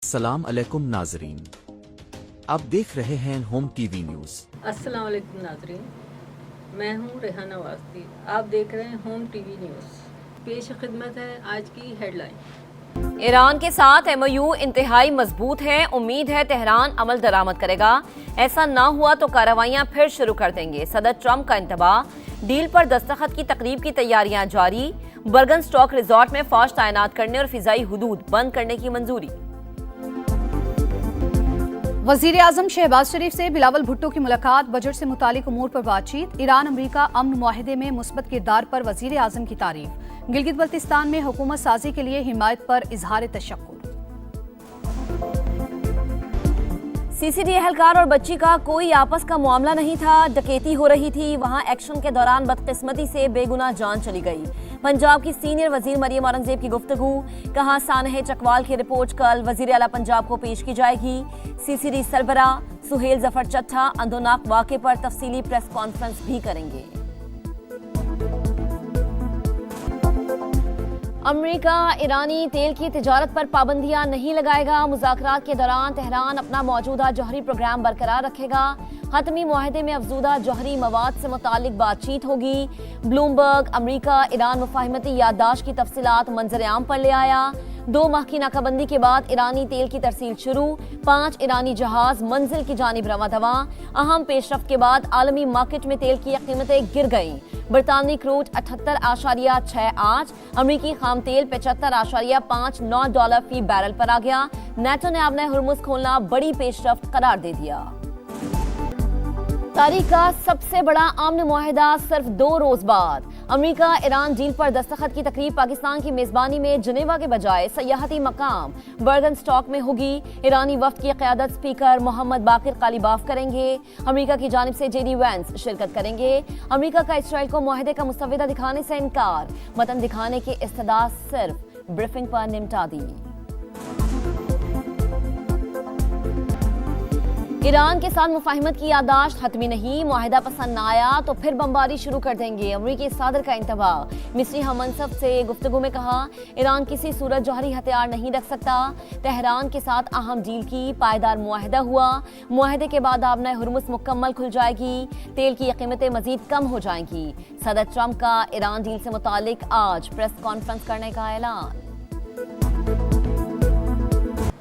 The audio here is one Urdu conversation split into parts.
السلام علیکم ناظرین، آپ دیکھ رہے ہیں ہوم ٹی وی نیوز۔ السلام علیکم ناظرین، میں ہوں ریحانہ واسطی، آپ دیکھ رہے ہیں ہوم ٹی وی نیوز۔ پیش خدمت ہے آج کی ہیڈ لائن۔ ایران کے ساتھ ایم او یو انتہائی مضبوط ہے، امید ہے تہران عمل درآمد کرے گا، ایسا نہ ہوا تو کارروائیاں پھر شروع کر دیں گے، صدر ٹرمپ کا انتباہ، ڈیل پر دستخط کی تقریب کی تیاریاں جاری، برگن اسٹاک ریزارٹ میں فوج تعینات کرنے اور فضائی حدود بند کرنے کی منظوری۔ وزیر اعظم شہباز شریف سے بلاول بھٹو کی ملاقات، بجٹ سے متعلق امور پر بات چیت، ایران امریکہ امن معاہدے میں مثبت کردار پر وزیر اعظم کی تعریف، گلگت بلتستان میں حکومت سازی کے لیے حمایت پر اظہار تشکر۔ سی سی ڈی اہلکار اور بچی کا کوئی آپس کا معاملہ نہیں تھا، ڈکیتی ہو رہی تھی، وہاں ایکشن کے دوران بدقسمتی سے بے گناہ جان چلی گئی۔ پنجاب کی سینئر وزیر مریم اورنگزیب کی گفتگو، کہا سانحہ چکوال کی رپورٹ کل وزیر اعلیٰ پنجاب کو پیش کی جائے گی۔ سی سی ڈی سربراہ سہیل ظفر چٹھا اندوناک واقعے پر تفصیلی پریس کانفرنس بھی کریں گے۔ امریکہ ایرانی تیل کی تجارت پر پابندیاں نہیں لگائے گا، مذاکرات کے دوران تہران اپنا موجودہ جوہری پروگرام برقرار رکھے گا، حتمی معاہدے میں افزودہ جوہری مواد سے متعلق بات چیت ہوگی۔ بلومبرگ امریکہ ایران مفاہمتی یادداشت کی تفصیلات منظر عام پر لے آیا۔ 2 ماہ کی ناکہ بندی کے بعد ایرانی تیل کی ترسیل شروع، 5 ایرانی جہاز منزل کی جانب رواں دواں، اہم پیش رفت کے بعد عالمی مارکیٹ میں تیل کی قیمتیں گر گئیں، برطانوی کروڈ 78.68، امریکی خام تیل 75.59 ڈالر فی بیرل پر آ گیا۔ نیٹو نے آبنہ ہرمز کھولنا بڑی پیش رفت قرار دے دیا۔ تاریخ کا سب سے بڑا امن معاہدہ صرف 2 روز بعد، امریکہ ایران ڈیل پر دستخط کی تقریب پاکستان کی میزبانی میں جنیوا کے بجائے سیاحتی مقام برگن اسٹاک میں ہوگی۔ ایرانی وفد کی قیادت اسپیکر محمد باقر قالیباف کریں گے، امریکہ کی جانب سے جے ڈی وینس شرکت کریں گے۔ امریکہ کا اسرائیل کو معاہدے کا مسودہ دکھانے سے انکار، متن دکھانے کی استدعا صرف بریفنگ پر نمٹا دی۔ ایران کے ساتھ مفاہمت کی یادداشت حتمی نہیں، معاہدہ پسند نہ آیا تو پھر بمباری شروع کر دیں گے، امریکی صدر کا انتباہ، مصری ہم منصب سے گفتگو میں کہا ایران کسی صورت جوہری ہتھیار نہیں رکھ سکتا، تہران کے ساتھ اہم ڈیل کی پائیدار معاہدہ ہوا، معاہدے کے بعد آبنہ ہرمز مکمل کھل جائے گی، تیل کی قیمتیں مزید کم ہو جائیں گی۔ صدر ٹرمپ کا ایران ڈیل سے متعلق آج پریس کانفرنس کرنے کا اعلان۔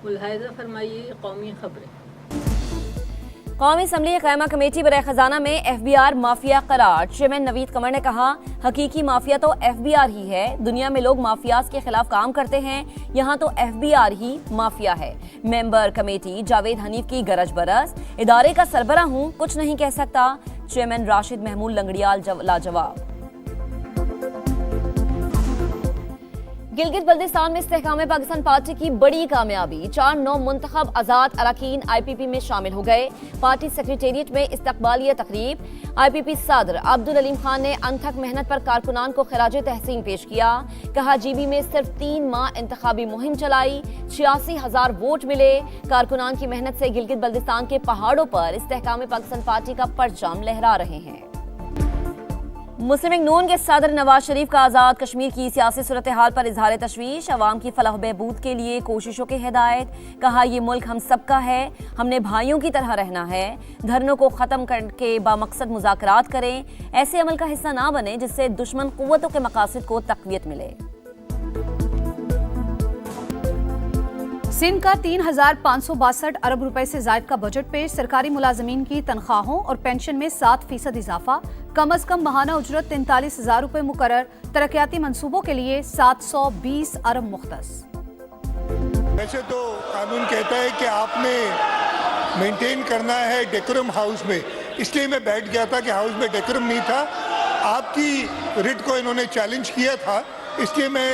ملاحظہ فرمائیے قومی خبریں۔ قومی اسمبلی قائمہ کمیٹی برائے خزانہ میں ایف بی آر مافیا قرار، چیئرمین نوید قمر نے کہا حقیقی مافیا تو ایف بی آر ہی ہے، دنیا میں لوگ مافیاز کے خلاف کام کرتے ہیں، یہاں تو ایف بی آر ہی مافیا ہے۔ ممبر کمیٹی جاوید حنیف کی گرج برس، ادارے کا سربراہ ہوں کچھ نہیں کہہ سکتا، چیئرمین راشد محمود لنگڑیال لاجواب۔ گلگت بلتستان میں استحکام پاکستان پارٹی کی بڑی کامیابی، 4 نو منتخب آزاد اراکین آئی پی پی میں شامل ہو گئے، پارٹی سیکریٹریٹ میں استقبالیہ تقریب، آئی پی پی صدر عبدالعلیم خان نے انتھک محنت پر کارکنان کو خراج تحسین پیش کیا، کہا جی بی میں صرف 3 ماہ انتخابی مہم چلائی، 86,000 ووٹ ملے، کارکنان کی محنت سے گلگت بلتستان کے پہاڑوں پر استحکام پاکستان پارٹی کا پرچم لہرا رہے ہیں۔ مسلم لیگ نون کے صدر نواز شریف کا آزاد کشمیر کی سیاسی صورتحال پر اظہار تشویش، عوام کی فلاح و بہبود کے لیے کوششوں کی ہدایت، کہا یہ ملک ہم سب کا ہے، ہم نے بھائیوں کی طرح رہنا ہے، دھرنوں کو ختم کر کے بامقصد مذاکرات کریں، ایسے عمل کا حصہ نہ بنیں جس سے دشمن قوتوں کے مقاصد کو تقویت ملے۔ سندھ کا 3,562 ارب روپے سے زائد کا بجٹ پیش، سرکاری ملازمین کی تنخواہوں اور پینشن میں 7% اضافہ، کم از کم ماہانہ اجرت 43,000 روپے مقرر، ترقیاتی منصوبوں کے لیے 720 ارب مختص۔ ویسے تو قانون کہتا ہے کہ آپ نے مینٹین کرنا ہے ڈیکورم ہاؤس میں، اس لیے میں بیٹھ گیا تھا کہ ہاؤس میں ڈیکورم نہیں تھا، آپ کی ریٹ کو انہوں نے چیلنج کیا تھا، اس لیے میں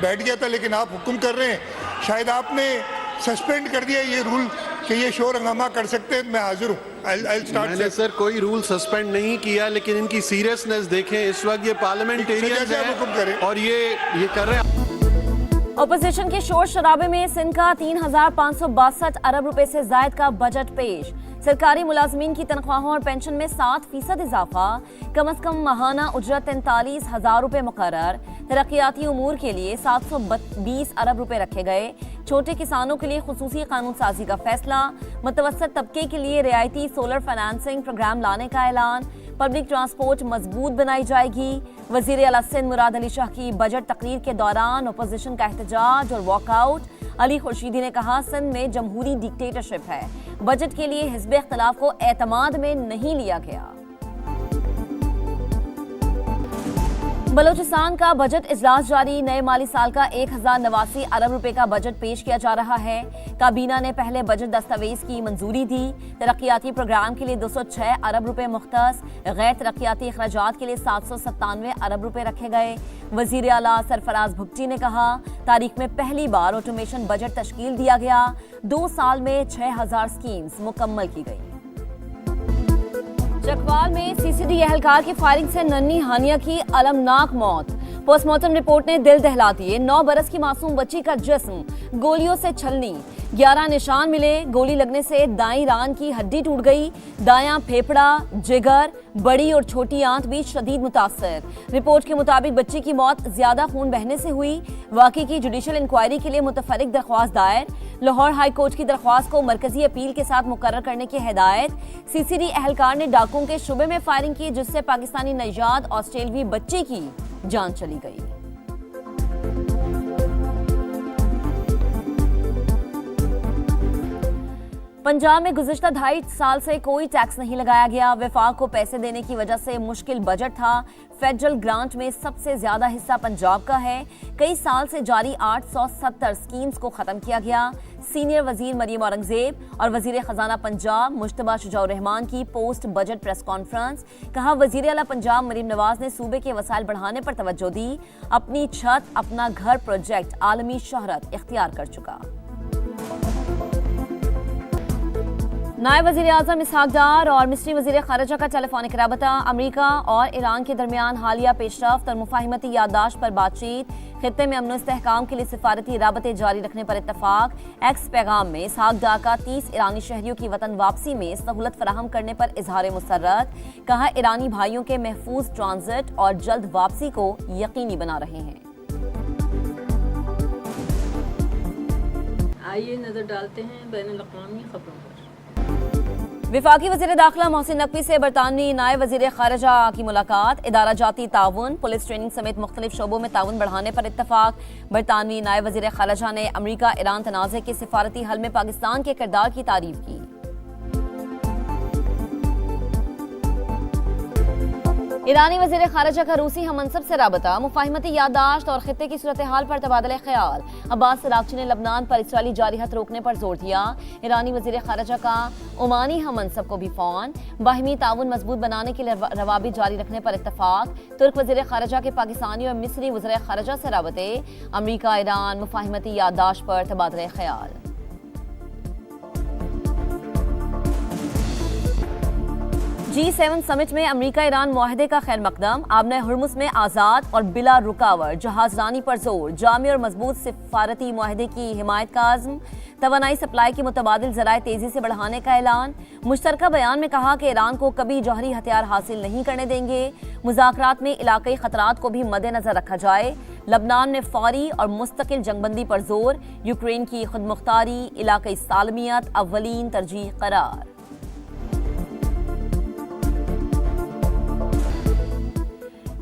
بیٹھ گیا تھا، لیکن آپ حکم کر رہے ہیں، شاید آپ نے سسپینڈ کر دیا یہ رول کہ یہ شور ہنگامہ کر سکتے ہیں، میں حاضر ہوں۔ میں نے سر کوئی رول سسپینڈ نہیں کیا، لیکن ان کی سیریسنس دیکھیں، اس وقت یہ پارلیمنٹیرینز ہیں اور یہ کر رہے ہیں۔ اپوزیشن کے شور شرابے میں سندھ کا 3,562 ارب روپے سے زائد کا بجٹ پیش، سرکاری ملازمین کی تنخواہوں اور پینشن میں 7% اضافہ، کم از کم ماہانہ اجرت 43,000 روپے مقرر، ترقیاتی امور کے لیے 720 ارب روپے رکھے گئے. چھوٹے کسانوں کے لیے خصوصی قانون سازی کا فیصلہ. متوسط طبقے کے لیے رعایتی سولر فائنانسنگ پروگرام لانے کا اعلان. پبلک ٹرانسپورٹ مضبوط بنائی جائے گی. وزیر اعلیٰ سندھ مراد علی شاہ کی بجٹ تقریر کے دوران اپوزیشن کا احتجاج اور واک آؤٹ. علی خورشیدی نے کہا سندھ میں جمہوری ڈکٹیٹرشپ ہے. بجٹ کے لیے حزب اختلاف کو اعتماد میں نہیں لیا گیا. بلوچستان کا بجٹ اجلاس جاری. نئے مالی سال کا 1089 ارب روپے کا بجٹ پیش کیا جا رہا ہے. کابینہ نے پہلے بجٹ دستاویز کی منظوری دی. ترقیاتی پروگرام کے لیے 206 ارب روپے مختص. غیر ترقیاتی اخراجات کے لیے 797 ارب روپے رکھے گئے. وزیر اعلیٰ سرفراز بھگٹی نے کہا تاریخ میں پہلی بار آٹومیشن بجٹ تشکیل دیا گیا. 2 سال میں 6000 سکیمز مکمل کی گئی. چکوال میں سی سی ڈی اہلکار کی فائرنگ سے ننھی ہانیہ کی المناک موت. پوسٹ مارٹم رپورٹ نے دل دہلا دیے. 9 برس کی معصوم بچی کا جسم گولیوں سے چھلنی. 11 نشان ملے. گولی لگنے سے دائیں ران کی ہڈی ٹوٹ گئی. دایاں پھیپھڑا، جگر، بڑی اور چھوٹی آنت بھی شدید متاثر. رپورٹ کے مطابق بچی کی موت زیادہ خون بہنے سے ہوئی. واقعے کی جوڈیشل انکوائری کے لیے متفرق درخواست دائر. لاہور ہائی کورٹ کی درخواست کو مرکزی اپیل کے ساتھ مقرر کرنے کی ہدایت. سی سی ڈی اہلکار نے ڈاکوؤں کے شعبے میں فائرنگ کی جس سے پاکستانی نژاد آسٹریلوی بچی کی جان چلی گئی. پنجاب میں گزشتہ 2.5 سال سے کوئی ٹیکس نہیں لگایا گیا. وفاق کو پیسے دینے کی وجہ سے مشکل بجٹ تھا. فیڈرل گرانٹ میں سب سے زیادہ حصہ پنجاب کا ہے. کئی سال سے جاری 870 سکیمز کو ختم کیا گیا. سینئر وزیر مریم اورنگزیب اور وزیر خزانہ پنجاب مشتبہ شجاع الرحمان کی پوسٹ بجٹ پریس کانفرنس. کہا وزیر اعلیٰ پنجاب مریم نواز نے صوبے کے وسائل بڑھانے پر توجہ دی. اپنی چھت اپنا گھر پروجیکٹ عالمی شہرت اختیار کر چکا. نائب وزیر اعظم اسحاق ڈار اور مصری وزیر خارجہ کا ٹیلی فونک رابطہ. امریکہ اور ایران کے درمیان حالیہ پیش رفت اور مفاہمتی یادداشت پر بات چیت. خطے میں امن و استحکام کے لیے سفارتی رابطے جاری رکھنے پر اتفاق. ایکس پیغام میں اسحاق ڈار کا 30 ایرانی شہریوں کی وطن واپسی میں سہولت فراہم کرنے پر اظہار مسرت. کہا ایرانی بھائیوں کے محفوظ ٹرانزٹ اور جلد واپسی کو یقینی بنا رہے ہیں. آئیے نظر ڈالتے ہیں بین الاقوامی خبروں پر. وفاقی وزیر داخلہ محسن نقوی سے برطانوی نائب وزیر خارجہ کی ملاقات. ادارہ جاتی تعاون، پولیس ٹریننگ سمیت مختلف شعبوں میں تعاون بڑھانے پر اتفاق. برطانوی نائب وزیر خارجہ نے امریکہ ایران تنازع کے سفارتی حل میں پاکستان کے کردار کی تعریف کی. ایرانی وزیر خارجہ کا روسی ہم منصب سے رابطہ. مفاہمتی یادداشت اور خطے کی صورتحال پر تبادلہ خیال. عباس عراقچی نے لبنان پر اسرائیلی جاری حد روکنے پر زور دیا. ایرانی وزیر خارجہ کا عمانی ہم منصب کو بھی فون. باہمی تعاون مضبوط بنانے کے لیے روابط جاری رکھنے پر اتفاق. ترک وزیر خارجہ کے پاکستانی اور مصری وزراء خارجہ سے رابطے. امریکہ ایران مفاہمتی یادداشت پر تبادلہ خیال. G7 سمٹ میں امریکہ ایران معاہدے کا خیر مقدم. آبنہ ہرمز میں آزاد اور بلا رکاوٹ جہاز رانی پر زور. جامع اور مضبوط سفارتی معاہدے کی حمایت کا عزم. توانائی سپلائی کی متبادل ذرائع تیزی سے بڑھانے کا اعلان. مشترکہ بیان میں کہا کہ ایران کو کبھی جوہری ہتھیار حاصل نہیں کرنے دیں گے. مذاکرات میں علاقائی خطرات کو بھی مد نظر رکھا جائے. لبنان میں فوری اور مستقل جنگ بندی پر زور. یوکرین کی خود مختاری علاقائی سالمیت اولین ترجیح قرار.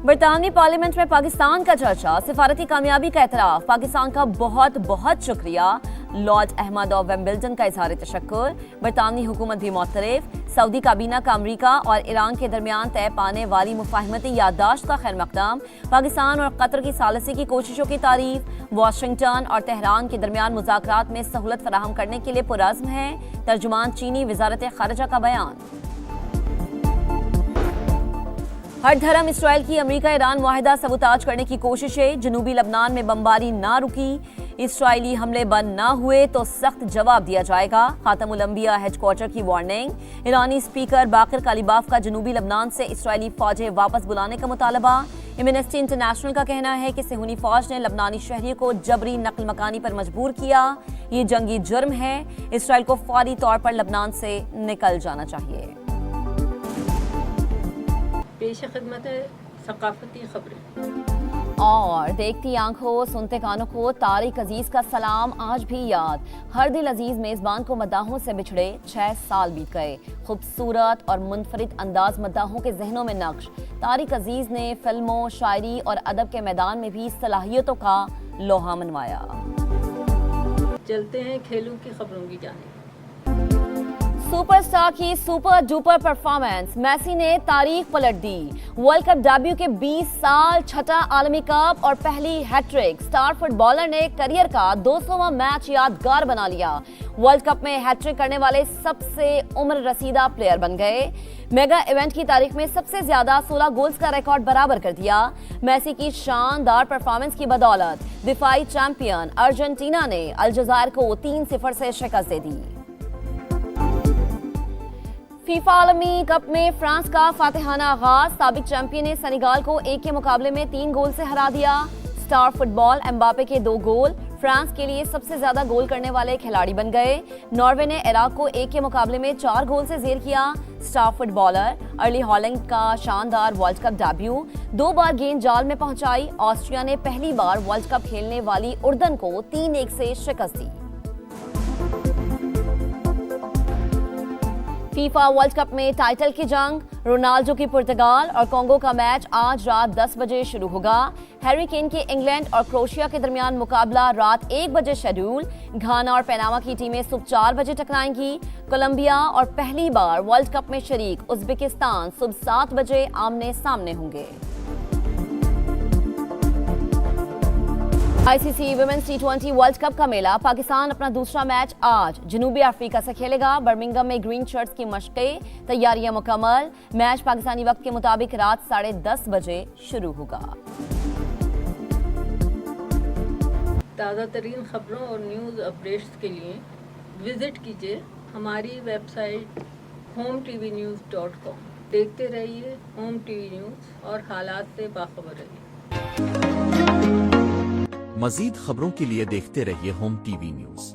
برطانوی پارلیمنٹ میں پاکستان کا چرچا. سفارتی کامیابی کا اعتراف. پاکستان کا بہت بہت شکریہ. لارڈ احمد آف ویمبلڈن کا اظہار تشکر. برطانوی حکومت بھی معترف. سعودی کابینہ کا امریکہ اور ایران کے درمیان طے پانے والی مفاہمتی یادداشت کا خیر مقدم. پاکستان اور قطر کی ثالثی کی کوششوں کی تعریف. واشنگٹن اور تہران کے درمیان مذاکرات میں سہولت فراہم کرنے کے لیے پرعزم ہے. ترجمان چینی وزارت خارجہ کا بیان. ہر دھرم اسرائیل کی امریکہ ایران معاہدہ سبوتاج کرنے کی کوششیں. جنوبی لبنان میں بمباری نہ رکی. اسرائیلی حملے بند نہ ہوئے تو سخت جواب دیا جائے گا. خاتم الانبیاء ہیڈ کوارٹر کی وارننگ. ایرانی اسپیکر باقر کالیباف کا جنوبی لبنان سے اسرائیلی فوجیں واپس بلانے کا مطالبہ. ایمنسٹی انٹرنیشنل کا کہنا ہے کہ صہیونی فوج نے لبنانی شہریوں کو جبری نقل مکانی پر مجبور کیا. یہ جنگی جرم ہے. اسرائیل کو فوری طور پر لبنان سے نکل جانا چاہیے. پیش خدمت ہے ثقافتی خبریں. اور دیکھتی آنکھوں سنتے کانوں کو طارق عزیز کا سلام آج بھی یاد. ہر دل عزیز میزبان کو مداحوں سے بچھڑے 6 سال بیت گئے. خوبصورت اور منفرد انداز مداحوں کے ذہنوں میں نقش. طارق عزیز نے فلموں، شاعری اور ادب کے میدان میں بھی صلاحیتوں کا لوہا منوایا. چلتے ہیں کھیلوں کی خبروں کی جانب. سپر سٹار کی سپر ڈوپر پرفارمنس. میسی نے تاریخ پلٹ دی. ورلڈ کپ ڈیبیو کے 20 سال، چھٹا عالمی کپ اور پہلی hat trick. Star footballer نے کیریئر کا 200واں میچ یادگار بنا لیا. ورلڈ کپ میں ہیٹ ٹرک کرنے والے سب سے عمر رسیدہ پلیئر بن گئے. میگا ایونٹ کی تاریخ میں سب سے زیادہ 16 گولز کا ریکارڈ برابر کر دیا. میسی کی شاندار پرفارمنس کی بدولت دفاعی چیمپئن ارجنٹینا نے الجزائر کو 3-0 سے شکست دے دی. فیفا عالمی کپ میں فرانس کا فاتحانہ آغاز. سابق چیمپئن نے سینیگال کو 1 کے مقابلے میں 3 گول سے ہرا دیا. سٹار فٹ بال امباپے کے 2 گول فرانس کے لیے سب سے زیادہ گول کرنے والے کھلاڑی بن گئے. ناروے نے عراق کو 1 کے مقابلے میں 4 گول سے زیر کیا. سٹار فٹ بالر ارلی ہالینڈ کا شاندار ورلڈ کپ ڈیبیو. 2 بار گیند جال میں پہنچائی. آسٹریا نے پہلی بار ورلڈ کپ کھیلنے والی اردن کو 3-1 سے شکست دی. فیفا ورلڈ کپ میں ٹائٹل کی جنگ. رونالڈو کی پرتگال اور کانگو کا میچ آج رات 10 بجے شروع ہوگا. ہیری کین کے انگلینڈ اور کروشیا کے درمیان مقابلہ رات 1 بجے شیڈول. گھانا اور پیناما کی ٹیمیں صبح 4 بجے ٹکرائیں گی. کولمبیا اور پہلی بار ورلڈ کپ میں شریک ازبکستان صبح 7 بجے آمنے سامنے ہوں گے. آئی سی سی ویمنز T20 ورلڈ کپ کا میلہ. پاکستان اپنا دوسرا میچ آج جنوبی افریقہ سے کھیلے گا. برمنگھم میں گرین شرٹس کی مشقیں، تیاریاں مکمل. میچ پاکستانی وقت کے مطابق رات 10:30 بجے شروع ہوگا. تازہ ترین خبروں اور نیوز اپڈیٹس کے لیے وزٹ کیجیے ہماری ویب سائٹ hometvnews.com. دیکھتے رہیے ہوم ٹی وی نیوز اور حالات سے باخبر رہیے. مزید خبروں کے لیے دیکھتے رہیے ہوم ٹی وی نیوز.